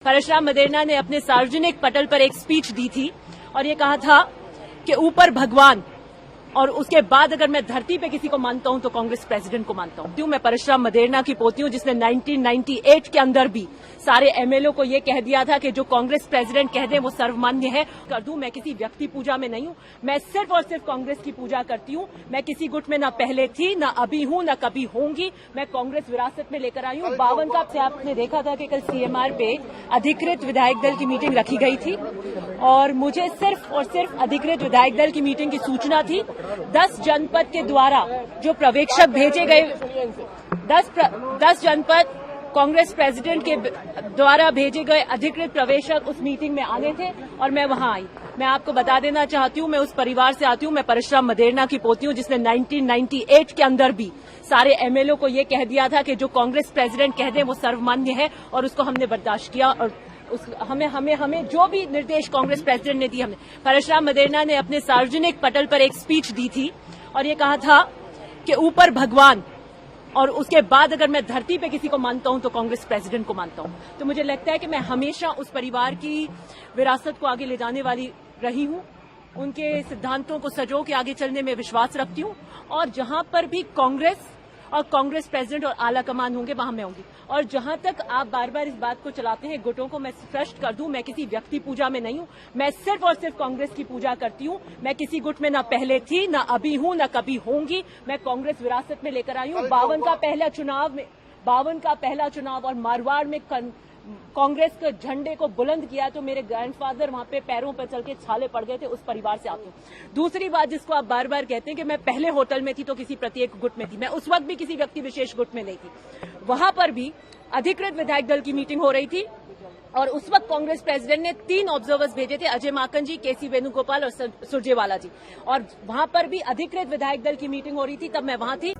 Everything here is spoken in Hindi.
परशुराम मदेरणा ने अपने सार्वजनिक पटल पर एक स्पीच दी थी और ये कहा था कि ऊपर भगवान और उसके बाद अगर मैं धरती पे किसी को मानता हूं तो कांग्रेस प्रेसिडेंट को मानता हूं। मैं परशुराम मदेरणा की पोती हूं जिसने 1998 के अंदर भी सारे एमएलए को ये कह दिया था कि जो कांग्रेस प्रेसिडेंट कह दे वो सर्वमान्य है। कर दूं, मैं किसी व्यक्ति पूजा में नहीं हूं, मैं सिर्फ और सिर्फ कांग्रेस की पूजा करती हूं। मैं किसी गुट में न पहले थी, न अभी हूं, न कभी होंगी। मैं कांग्रेस विरासत में लेकर आई हूं। 52 का से आपने देखा था कि कल सीएमआर पे अधिकृत विधायक दल की मीटिंग रखी गई थी और मुझे सिर्फ और सिर्फ अधिकृत विधायक दल की मीटिंग की सूचना थी। 10 जनपद के द्वारा जो पर्यवेक्षक भेजे गए, 10 जनपद कांग्रेस प्रेसिडेंट के द्वारा भेजे गए अधिकृत पर्यवेक्षक उस मीटिंग में आने थे और मैं वहां आई। मैं आपको बता देना चाहती हूं, मैं उस परिवार से आती हूं। मैं परशुराम मदेरणा की पोती हूं जिसने 1998 के अंदर भी सारे एमएलए को ये कह दिया था कि जो कांग्रेस प्रेसिडेंट कह दे वो सर्वमान्य है और उसको हमने बर्दाश्त किया और हमें जो भी निर्देश कांग्रेस प्रेसिडेंट ने दिए हमने। परशुराम मदेरणा ने अपने सार्वजनिक पटल पर एक स्पीच दी थी और ये कहा था कि ऊपर भगवान और उसके बाद अगर मैं धरती पे किसी को मानता हूं तो कांग्रेस प्रेसिडेंट को मानता हूं। तो मुझे लगता है कि मैं हमेशा उस परिवार की विरासत को आगे ले जाने वाली रही हूं, उनके सिद्धांतों को सजो के आगे चलने में विश्वास रखती हूं और जहां पर भी कांग्रेस और कांग्रेस प्रेसिडेंट और आला कमान होंगे वहां मैं होंगी। और जहां तक आप बार बार इस बात को चलाते हैं गुटों को, मैं स्पष्ट कर दूं, मैं किसी व्यक्ति पूजा में नहीं हूं, मैं सिर्फ और सिर्फ कांग्रेस की पूजा करती हूं। मैं किसी गुट में न पहले थी, न अभी हूं, न कभी होंगी। मैं कांग्रेस विरासत में लेकर आई हूं। 52 का पहला चुनाव और मारवाड़ में कांग्रेस के झंडे को बुलंद किया तो मेरे ग्रैंडफादर वहां पे पैरों पर चल के छाले पड़ गए थे। उस परिवार से आती हूं। दूसरी बात जिसको आप बार बार कहते हैं कि मैं पहले होटल में थी तो किसी प्रत्येक गुट में थी, मैं उस वक्त भी किसी व्यक्ति विशेष गुट में नहीं थी। वहां पर भी अधिकृत विधायक दल की मीटिंग हो रही थी और उस वक्त कांग्रेस प्रेसिडेंट ने 3 ऑब्जर्वर्स भेजे थे, अजय माकन जी, केसी वेणुगोपाल और सुरजेवाला जी, और वहां पर भी अधिकृत विधायक दल की मीटिंग हो रही थी, तब मैं वहां थी।